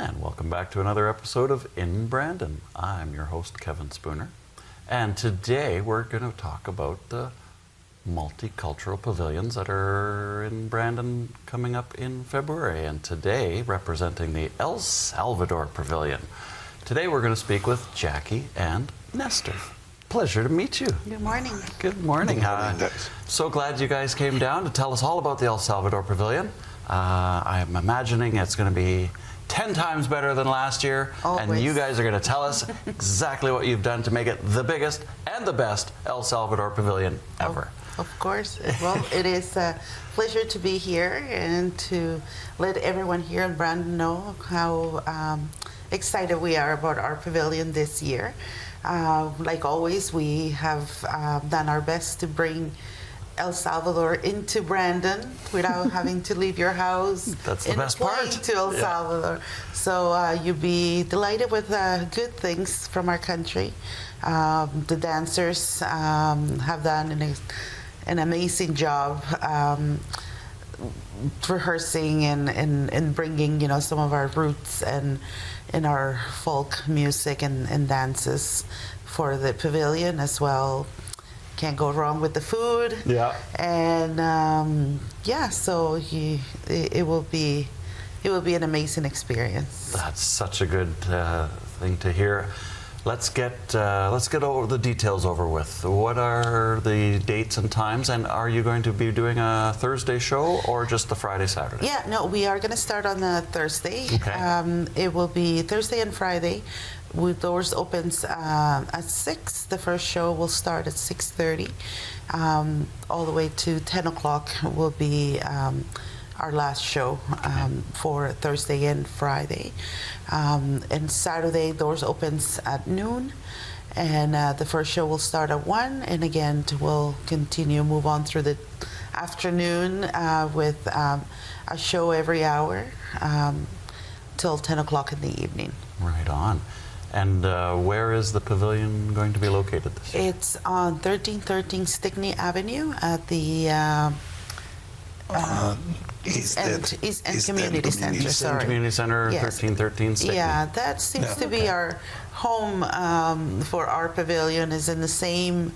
And welcome back to another episode of In Brandon. I'm your host, Kevin Spooner. And today we're going to talk about the multicultural pavilions that are in Brandon coming up in February. And today, representing the El Salvador Pavilion, today we're going to speak with Jackie and Nestor. Pleasure to meet you. Good morning. Good morning. So glad you guys came down to tell us all about the El Salvador Pavilion. I'm imagining it's going to be 10 times better than last year. Always. And you guys are going to tell us exactly what you've done to make it the biggest and the best El Salvador Pavilion ever. Of course. Well, it is a pleasure to be here and to let everyone here in Brandon know how excited we are about our pavilion this year. Like always, we have done our best to bring El Salvador into Brandon without having to leave your house. That's the best part. To El Salvador. So you'll be delighted with good things from our country. The dancers have done an amazing job rehearsing and bringing some of our roots and our folk music and dances for the pavilion as well. Can't go wrong with the food. Yeah. And so it will be an amazing experience. That's such a good thing to hear. Let's get over the details over with. What are the dates and times, and are you going to be doing a Thursday show or just the Friday, Saturday? Yeah, no, we are going to start on a Thursday. Okay. It will be Thursday and Friday. Doors opens at 6. The first show will start at 6:30. All the way to 10 o'clock will be our last show for Thursday and Friday. And Saturday, doors opens at noon. And the first show will start at 1. And again, we'll move on through the afternoon with a show every hour till 10 o'clock in the evening. Right on. And where is the pavilion going to be located this year? It's on 1313 Stickney Avenue at the East End Community Center. East End Community Center, Yes. 1313 Stickney. Yeah, that seems to be our home for our pavilion. Is in the same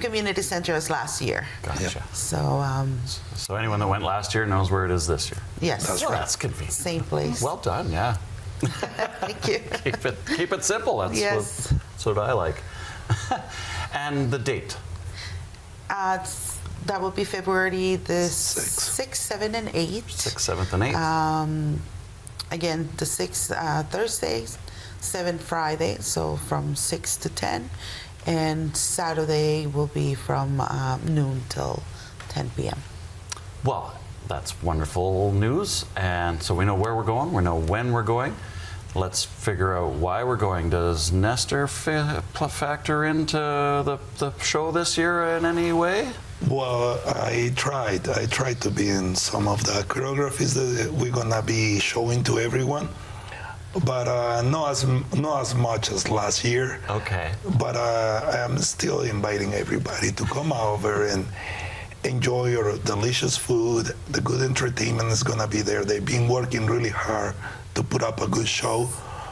community center as last year. Gotcha. Yep. So anyone that went last year knows where it is this year. Yes, That's Well, right. that's convenient. same place. Well done, yeah. Thank you. Keep it simple. That's Yes. that's what I like. And the date? That will be February the Sixth. 6th, 7th, and 8th. 6th, 7th, and 8th. Again, the 6th Thursday, 7th Friday, so from 6 to 10. And Saturday will be from noon till 10 p.m. Well, that's wonderful news. And so we know where we're going. We know when we're going. Let's figure out why we're going. Does Nestor factor into the show this year in any way? Well, I tried to be in some of the choreographies that we're gonna be showing to everyone, but not as much as last year. Okay. But I am still inviting everybody to come over and enjoy your delicious food. The good entertainment is gonna be there. They've been working really hard to put up a good show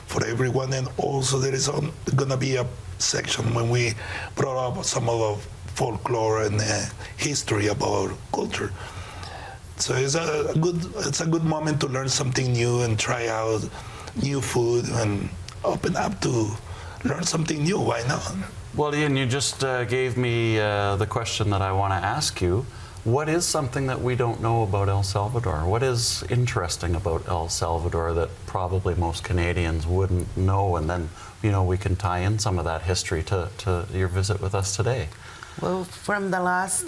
for everyone, and also there is gonna be a section when we brought up some of the folklore and history about our culture. So it's a good moment to learn something new and try out new food and open up to learn something new. Why not? Well, Ian, you just gave me the question that I want to ask you. What is something that we don't know about El Salvador? What is interesting about El Salvador that probably most Canadians wouldn't know? And then, we can tie in some of that history to your visit with us today. Well, from the last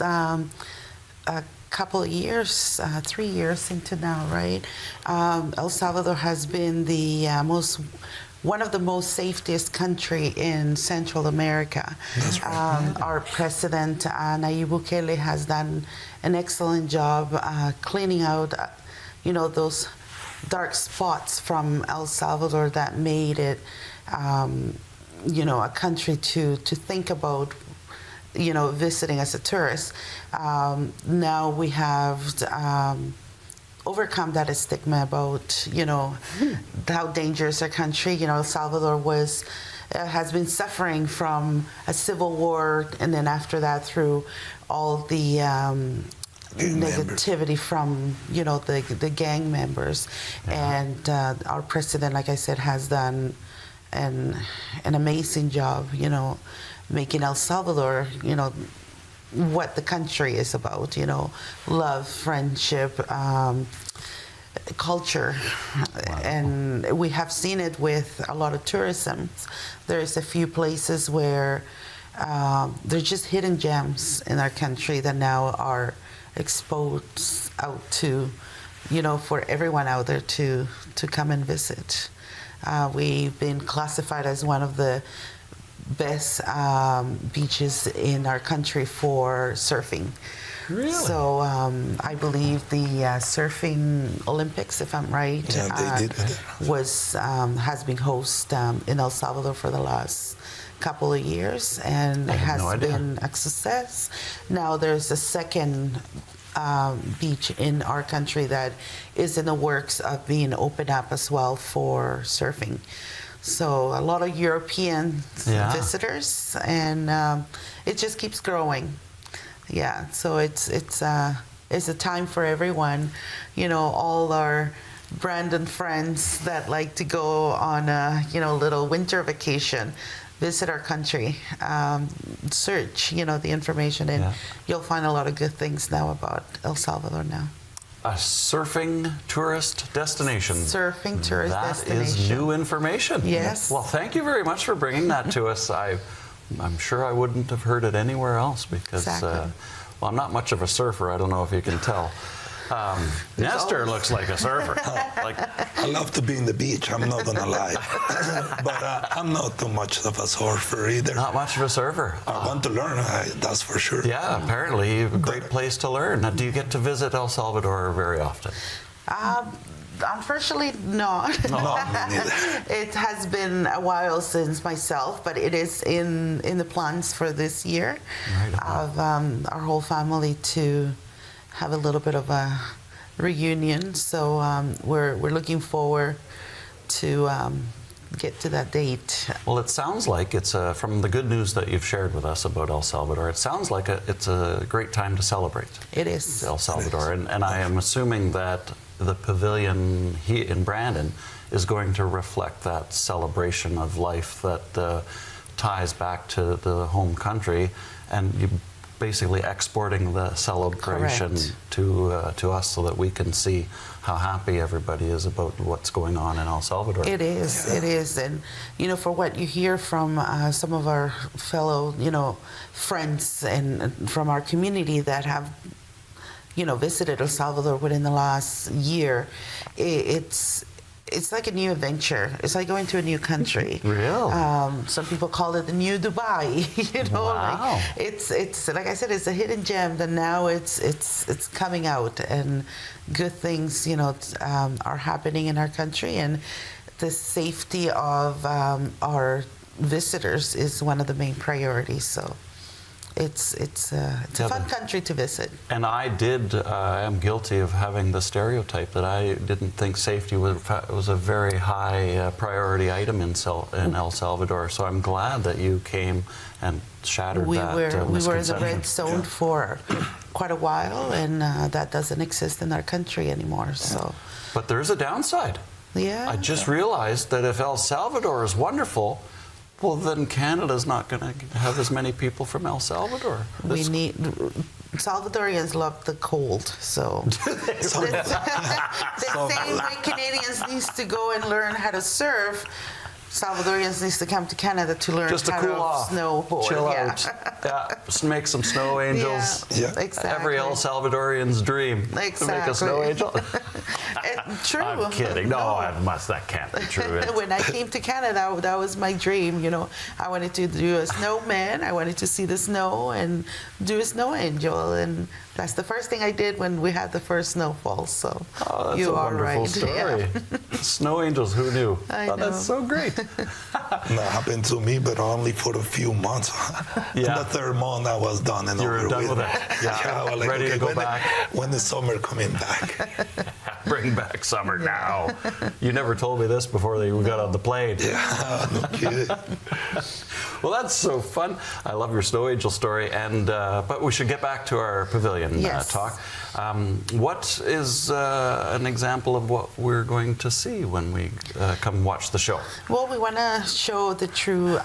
couple of years, 3 years into now, right? El Salvador has been one of the most safest country in Central America. That's right. Our president, Nayib Bukele, has done an excellent job cleaning out, those dark spots from El Salvador that made it, a country to think about, visiting as a tourist. Now we have overcome that stigma about, how dangerous our country. El Salvador has been suffering from a civil war, and then after that through all the negativity from the gang members. And our president, like I said, has done an amazing job, making El Salvador, what the country is about, love, friendship, culture. Wow. And we have seen it with a lot of tourism. There's a few places where they're just hidden gems in our country that now are exposed out to, for everyone out there to come and visit. We've been classified as one of the best beaches in our country for surfing. Really? So I believe the surfing Olympics, if I'm right, they did. has been hosted in El Salvador for the last couple of years, and it has been a success. Now there's a second beach in our country that is in the works of being opened up as well for surfing. So a lot of European visitors, and it just keeps growing. Yeah, so it's a time for everyone. All our Brandon friends that like to go on a little winter vacation, visit our country, search the information, and you'll find a lot of good things now about El Salvador now. A surfing tourist destination. Surfing tourist destination. That is new information. Yes. Well, thank you very much for bringing that to us. I'm sure I wouldn't have heard it anywhere else because, exactly. I'm not much of a surfer. I don't know if you can tell. Nestor looks like a surfer. I love to be in the beach, I'm not gonna lie. But I'm not too much of a surfer either. Not much of a surfer. I want to learn, that's for sure. Yeah, apparently a great place to learn. Now, do you get to visit El Salvador very often? Unfortunately, not. No, me neither. It has been a while since myself, but it is in the plans for this year of our whole family to have a little bit of a reunion. So we're looking forward to get to that date. Well, it sounds like it's from the good news that you've shared with us about El Salvador. It sounds like it's a great time to celebrate. It is El Salvador, and I am assuming that the pavilion in Brandon is going to reflect that celebration of life that ties back to the home country, and you basically exporting the celebration to us so that we can see how happy everybody is about what's going on in El Salvador. It is, and for what you hear from some of our fellow friends and from our community that have visited El Salvador within the last year, it's like a new adventure. It's like going to a new country. Real. Some people call it the new Dubai. Wow. It's like I said, it's a hidden gem that now it's coming out, and good things are happening in our country, and the safety of our visitors is one of the main priorities. So it's a fun country to visit. And I am guilty of having the stereotype that I didn't think safety was a very high priority item in El Salvador. So I'm glad that you came and shattered that misconception. We were in the red zone for quite a while, and that doesn't exist in our country anymore. So, but there's a downside. Yeah. I just realized that if El Salvador is wonderful, well, then Canada's not going to have as many people from El Salvador. Salvadorians love the cold, so the same way Canadians needs to go and learn how to surf, Salvadorians needs to come to Canada to learn how to snowboard. Chill out. Make some snow angels. Yeah, exactly. Every El Salvadorian's dream to make a snow angel. True. I'm kidding. No, that can't be true. When I came to Canada, that was my dream. I wanted to do a snowman. I wanted to see the snow and do a snow angel, and that's the first thing I did when we had the first snowfall. So that's you are right. That's a wonderful story. Yeah. Snow angels, who knew? I know. That's so great. That happened to me, but only for a few months. Yeah. The third month I was done and over with. You were done with it. Yeah. Ready to go back. When the summer coming back. Bring back summer now. You never told me this before we got on the plane. Yeah, no kidding. Well, that's so fun. I love your Snow Angel story, and but we should get back to our pavilion talk. What is an example of what we're going to see when we come watch the show? Well, we want to show the true,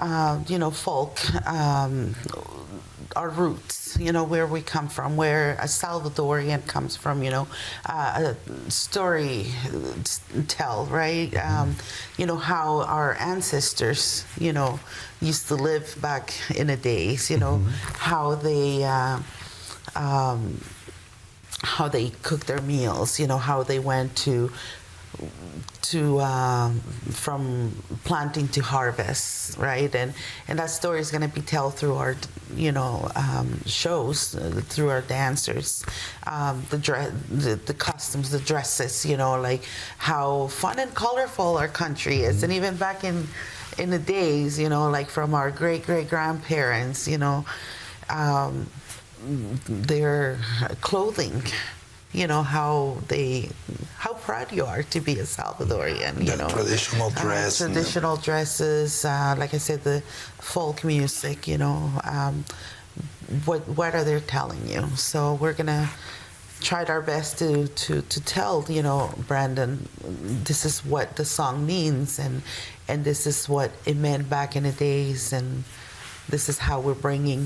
folk, our roots, where we come from, where a Salvadorian comes from, a story tell, right? How our ancestors, used to live back in the days, how they cook their meals, how they went to from planting to harvest, right? And that story is going to be told through our, shows, through our dancers, the costumes, the dresses, like how fun and colorful our country is. And even back in the days, like from our great-great-grandparents, their clothing, how proud you are to be a Salvadorian, traditional dress. Traditional dresses, like I said, the folk music, what are they telling you? So we're going to try our best to tell, Brandon, this is what the song means, and this is what it meant back in the days, and this is how we're bringing,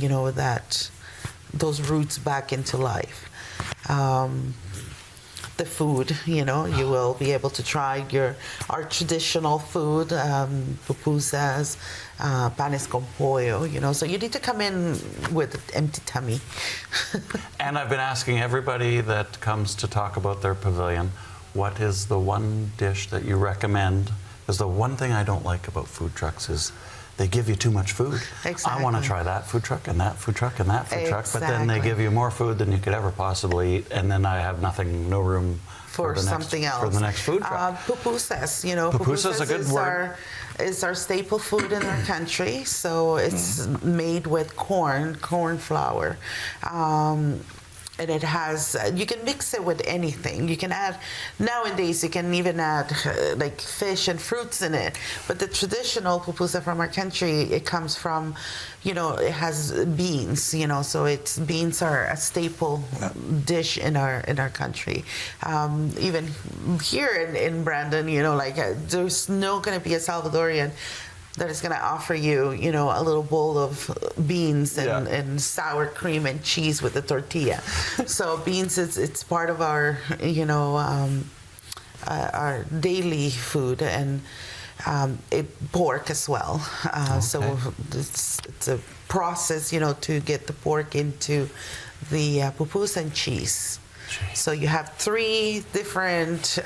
those roots back into life. The food, you will be able to try our traditional food, pupusas, panes con pollo, so you need to come in with an empty tummy. And I've been asking everybody that comes to talk about their pavilion, what is the one dish that you recommend? Because the one thing I don't like about food trucks is they give you too much food. Exactly. I want to try that food truck and that food truck and that food truck, but then they give you more food than you could ever possibly eat, and then I have no room for the something else. For the next food truck. Pupusas, Pupusas a good word. Is our staple food in our country. So it's made with corn flour. And it has, you can mix it with anything. You can add, nowadays you can even add like fish and fruits in it. But the traditional pupusa from our country, it comes from, it has beans, so beans are a staple dish in our country. Even here in Brandon, there's no going to be a Salvadorian that is going to offer you, a little bowl of beans and sour cream and cheese with a tortilla. So beans, it's part of our, our daily food, and pork as well. So it's a process, to get the pork into the pupusa and cheese. So you have 3 different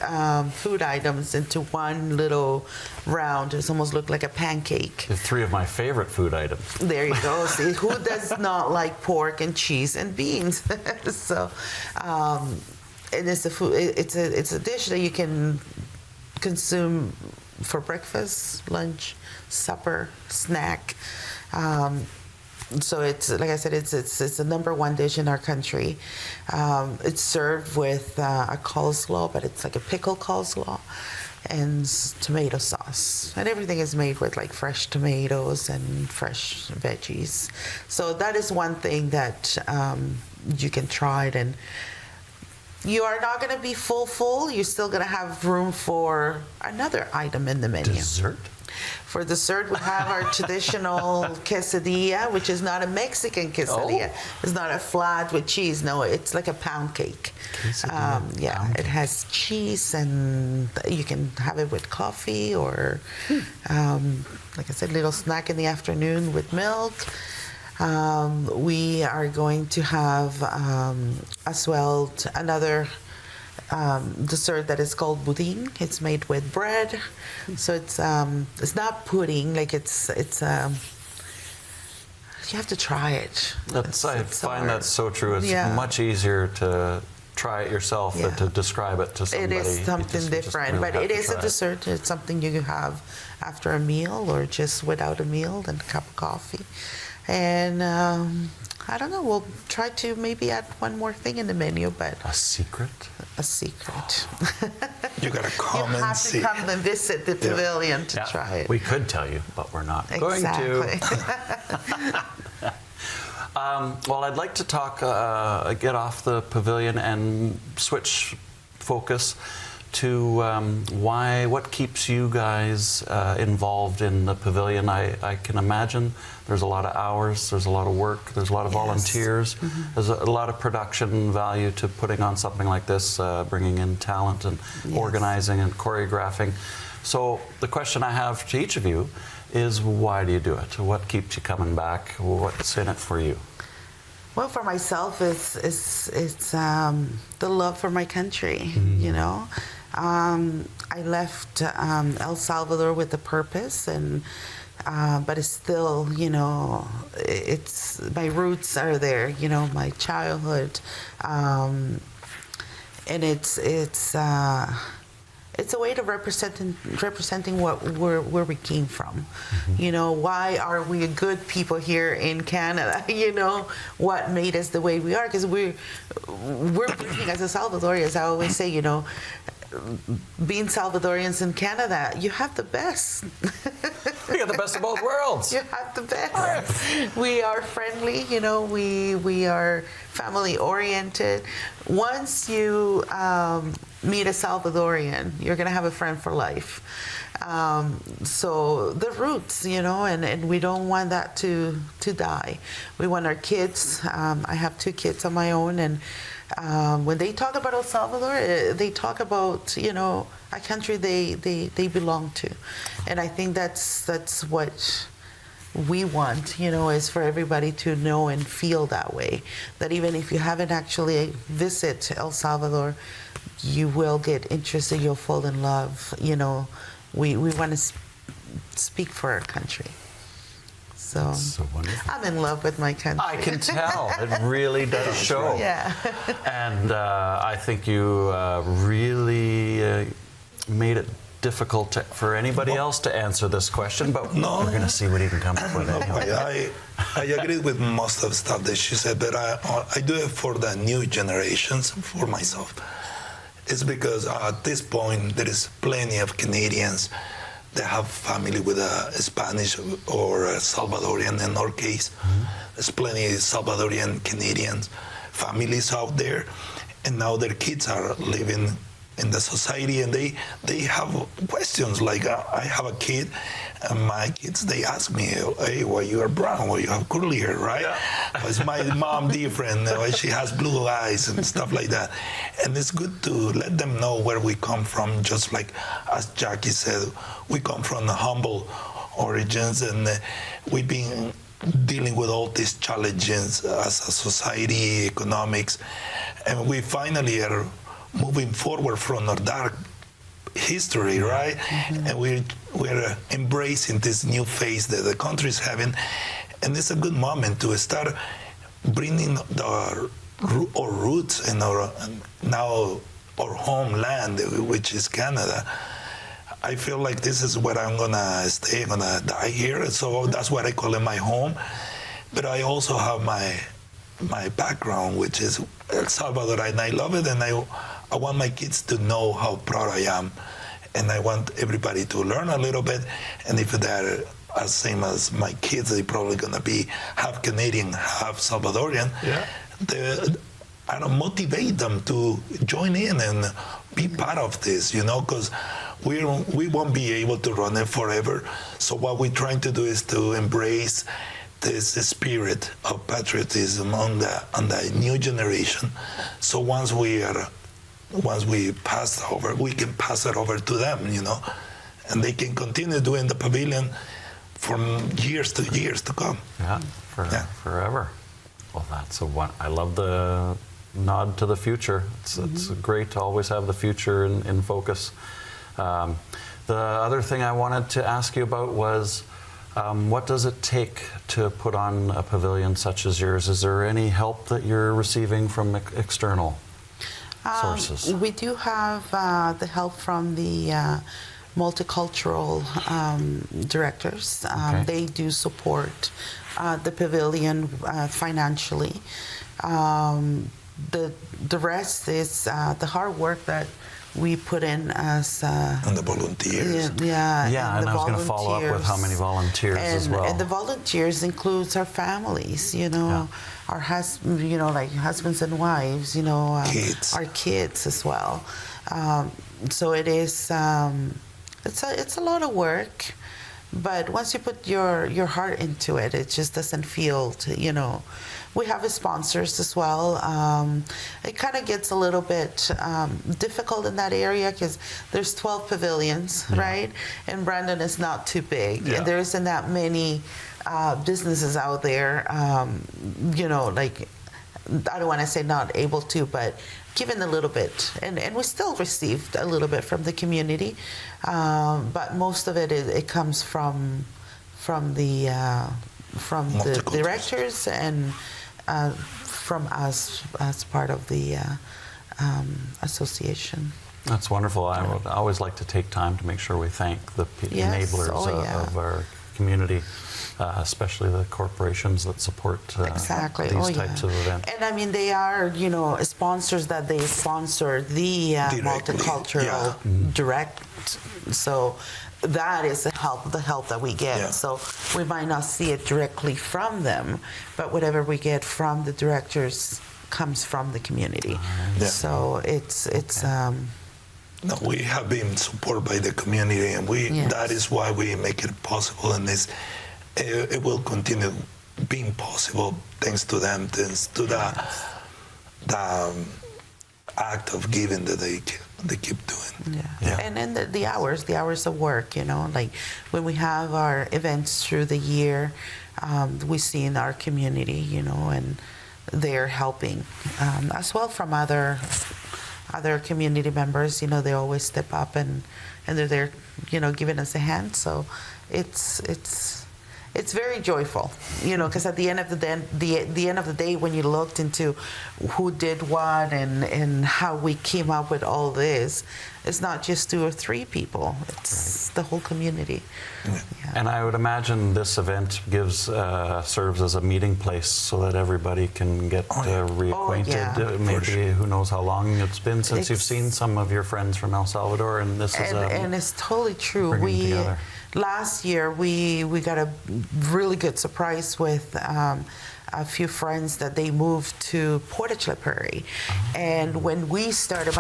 food items into one little round. It almost look like a pancake. 3 of my favorite food items. There you go. See, who does not like pork and cheese and beans? So, and it's a food. It's a dish that you can consume for breakfast, lunch, supper, snack. So it's, like I said, it's the #1 dish in our country. It's served with a coleslaw, but it's like a pickle coleslaw and tomato sauce. And everything is made with like fresh tomatoes and fresh veggies. So that is one thing that you can try it, and you are not going to be full. You're still going to have room for another item in the menu. Dessert? For dessert, we have our traditional quesadilla, which is not a Mexican quesadilla. It's not a flat with cheese. No, it's like a pound cake. It has cheese, and you can have it with coffee or, like I said, little snack in the afternoon with milk. We are going to have as well another dessert that is called budín. It's made with bread, so it's not pudding. Like it's you have to try it. I find that so true. It's much easier to try it yourself than to describe it to somebody. It is something different, but it is a dessert. It's something you can have after a meal or just without a meal and a cup of coffee. And I don't know. We'll try to maybe add one more thing in the menu, but A secret? a secret. You gotta come You and have see. to come and visit the pavilion to try it. We could tell you, but we're not going Exactly. to. Well, I'd like to talk, get off the pavilion and switch focus to what keeps you guys involved in the pavilion. I can imagine there's a lot of hours, there's a lot of work, there's a lot of volunteers, there's a lot of production value to putting on something like this, bringing in talent and organizing and choreographing. So the question I have to each of you is, why do you do it? What keeps you coming back? What's in it for you? Well, for myself, it's the love for my country. You know, I left El Salvador with a purpose, and but it's still, you know, it's my roots are there. You know, my childhood, and it's a way of representing where we came from. You know, why are we good people here in Canada? You know, what made us the way we are? Because we're breathing as a Salvadorians. I always say, you know, being Salvadorians in Canada, you have the best. We got the best of both worlds. You have the best. We are friendly, you know, we are family oriented. Once you meet a Salvadorian, you're going to have a friend for life. So the roots, you know, and we don't want that to die. We want our kids. I have 2 kids of my own, and when they talk about El Salvador, they talk about, you know, a country they belong to. And I think that's what we want, you know, is for everybody to know and feel that way. That even if you haven't actually visited El Salvador, you will get interested, you'll fall in love. You know, we want to speak for our country. So wonderful. I'm in love with my country. I can tell. It really does show. Yeah. And I think you really made it difficult for anybody else to answer this question, but we're going to see what he can come up with anyway. I agree with most of the stuff that she said, but I do it for the new generations, for myself. It's because at this point there is plenty of Canadians that have family with a Spanish or a Salvadorian in our case. There's plenty of Salvadorian Canadians families out there, and now their kids are living in the society, and they have questions like, I have a kid, and my kids, they ask me, hey, why you are brown, why you have curly hair, right? Yeah. Is my mom different? Why she has blue eyes and stuff like that? And it's good to let them know where we come from, just like as Jackie said, we come from humble origins, and we've been dealing with all these challenges as a society, economics, and we finally are moving forward from our dark history, right? And we're embracing this new phase that the country is having, and it's a good moment to start bringing our roots and now our homeland, which is Canada. I feel like this is where I'm gonna stay, I'm gonna die here, so that's what I call it my home. But I also have my background, which is El Salvador, and I love it, and I want my kids to know how proud I am, and I want everybody to learn a little bit, and if they're as same as my kids, they're probably gonna be half Canadian, half Salvadorian. Yeah. I don't motivate them to join in and be part of this, you know, because we won't be able to run it forever. So what we're trying to do is to embrace this spirit of patriotism on the new generation. So once we pass over, we can pass it over to them, you know, and they can continue doing the pavilion from years to come. Yeah, forever. Well, that's I love the nod to the future. It's great to always have the future in focus. The other thing I wanted to ask you about was, what does it take to put on a pavilion such as yours? Is there any help that you're receiving from external sources? We do have the help from the multicultural directors. They do support the pavilion financially. The rest is the hard work that we put in as And the volunteers. Yeah, and I was going to follow up with how many volunteers as well. And the volunteers includes our families, you know, our like husbands and wives, you know, Kids. our kids as well. So it is, it's a lot of work, but once you put your heart into it, it just doesn't feel, you know. We have sponsors as well. It kind of gets a little bit difficult in that area because there's 12 pavilions, right? And Brandon is not too big. Yeah. And there isn't that many businesses out there, you know, like, I don't want to say not able to, but given a little bit. And we still received a little bit from the community, but most of it comes from the directors and from us as part of the association. That's wonderful. I would always like to take time to make sure we thank the enablers of our community, especially the corporations that support these types of events. And I mean, they are, you know, sponsors that they sponsor the multicultural direct. So that is the help that we get. Yeah. So we might not see it directly from them, but whatever we get from the directors comes from the community. So it's No, we have been supported by the community, and that is why we make it possible, and it will continue being possible thanks to them, thanks to the act of giving that they keep doing. And then the hours of work, you know, like when we have our events through the year, we see in our community, you know, and they're helping as well from other community members. You know, they always step up and they're there, you know, giving us a hand. So it's very joyful, you know, because at the end of the day, when you looked into who did what and how we came up with all this, it's not just 2 or 3 people; it's the whole community. And I would imagine this event serves as a meeting place so that everybody can get reacquainted. Maybe who knows how long it's been since you've seen some of your friends from El Salvador, and this is and it's totally true. Last year, we got a really good surprise with a few friends that they moved to Portage La Prairie. And when we started,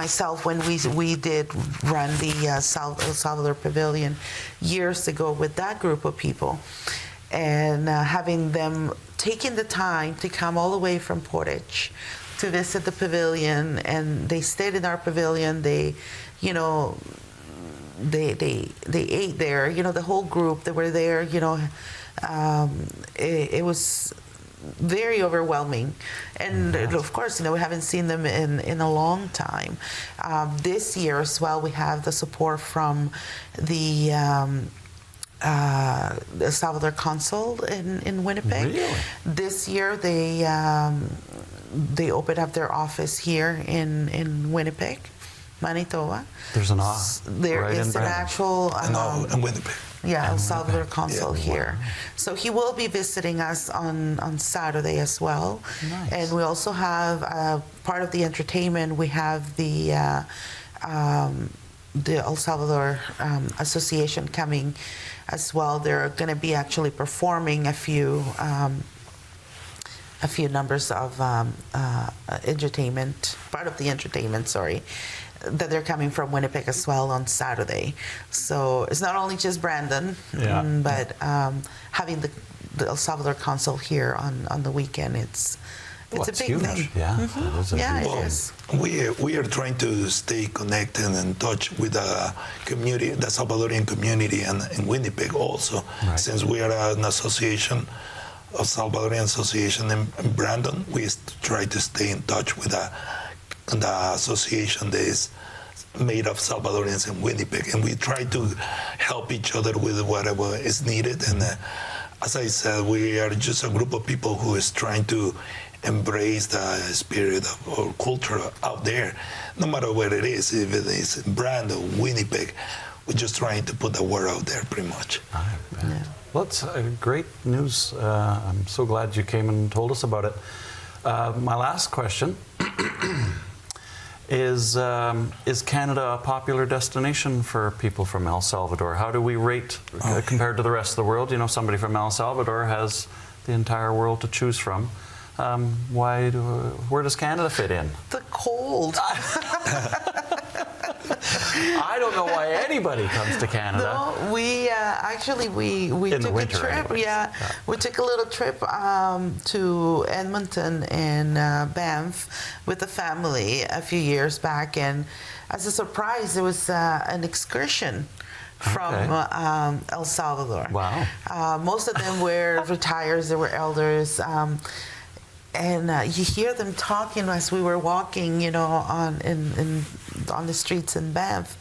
when we did run the El Salvador Pavilion years ago with that group of people, and having them taking the time to come all the way from Portage to visit the pavilion, and they stayed in our pavilion, they, you know, they ate there, you know, the whole group that were there, you know, it was very overwhelming. And of course, you know, we haven't seen them in a long time. This year as well, we have the support from the Salvador Consul in Winnipeg. Really? This year they opened up their office here in Winnipeg, Manitoba. There's an there right is an actual in Winnipeg. El Salvador Consul here. So he will be visiting us on Saturday as well. Nice. And we also have part of the entertainment. We have the El Salvador Association coming as well. They're going to be actually performing a few numbers of entertainment, part of the entertainment, that they're coming from Winnipeg as well on Saturday. So it's not only just Brandon, but having the El Salvador Consul here on the weekend, it's a big huge thing. It is. We are trying to stay connected and in touch with the community, the Salvadorian community, and in Winnipeg also, since we are an association, a Salvadorian association in Brandon. We try to stay in touch with the association that is made of Salvadorians in Winnipeg, and we try to help each other with whatever is needed. And as I said, we are just a group of people who is trying to embrace the spirit of our culture out there, no matter where it is, if it is Brandon, Winnipeg. We're just trying to put the word out there, pretty much. Well, it's great news. I'm so glad you came and told us about it. My last question is Canada a popular destination for people from El Salvador? How do we rate compared to the rest of the world? You know, somebody from El Salvador has the entire world to choose from. Where does Canada fit in? The cold. I don't know why anybody comes to Canada. No, we actually we In the took winter, a trip. anyways. Yeah, we took a little trip to Edmonton and Banff with the family a few years back, and as a surprise, there was an excursion from El Salvador. Wow. Most of them were retired. They were elders. And you hear them talking as we were walking, you know, on the streets in Banff.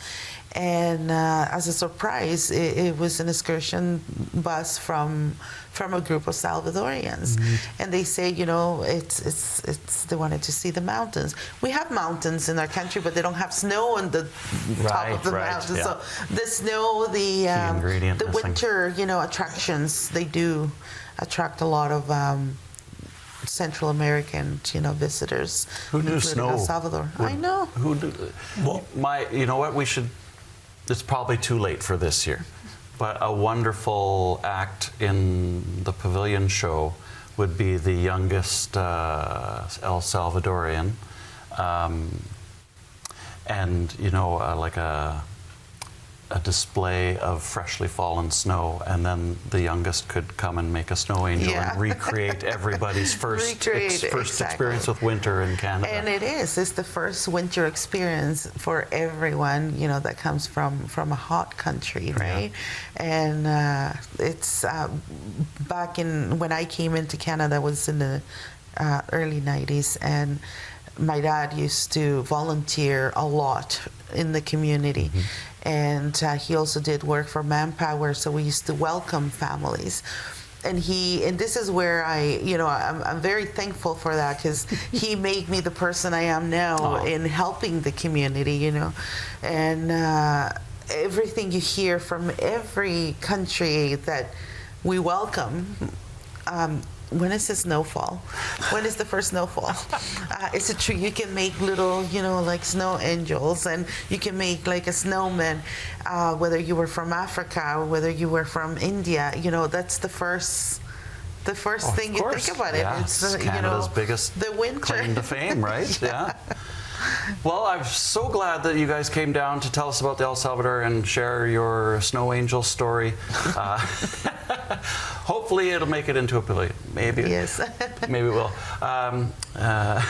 And as a surprise, it was an excursion bus from a group of Salvadorians. And they say, you know, they wanted to see the mountains. We have mountains in our country, but they don't have snow on the top of the mountains. Yeah. So the snow, the winter, you know, attractions, they do attract a lot of Central American, you know, visitors. Who knew snow? El Salvador. I know. Who knew? Well, you know what? We should. It's probably too late for this year, but a wonderful act in the pavilion show would be the youngest El Salvadorian, and you know, like a display of freshly fallen snow, and then the youngest could come and make a snow angel and recreate everybody's first experience with winter in Canada. And it's the first winter experience for everyone, you know, that comes from a hot country, right? Yeah. And it's back when I came into Canada was in the early 90s, and my dad used to volunteer a lot in the community. And he also did work for Manpower, so we used to welcome families. And this is where I'm very thankful for that, because he made me the person I am now in helping the community, you know. And everything you hear from every country that we welcome, when is the snowfall? When is the first snowfall? Is it true you can make little, you know, like snow angels, and you can make like a snowman, whether you were from Africa or whether you were from India, you know, that's the first thing you think about it. Yeah. It's Canada's biggest the winter claim to fame, right? Yeah. Well, I'm so glad that you guys came down to tell us about the El Salvador and share your snow angel story. Hopefully it'll make it into a pavilion. Maybe. Yes. Maybe it will. I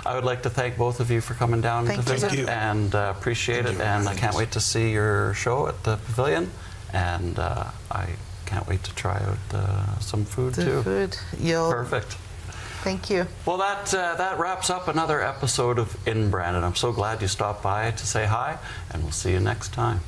would like to thank both of you for coming down to visit, and appreciate it. And I can't wait to see your show at the pavilion. And I can't wait to try out some food too. Perfect. Thank you. Well, that wraps up another episode of In Brandon. I'm so glad you stopped by to say hi, and we'll see you next time.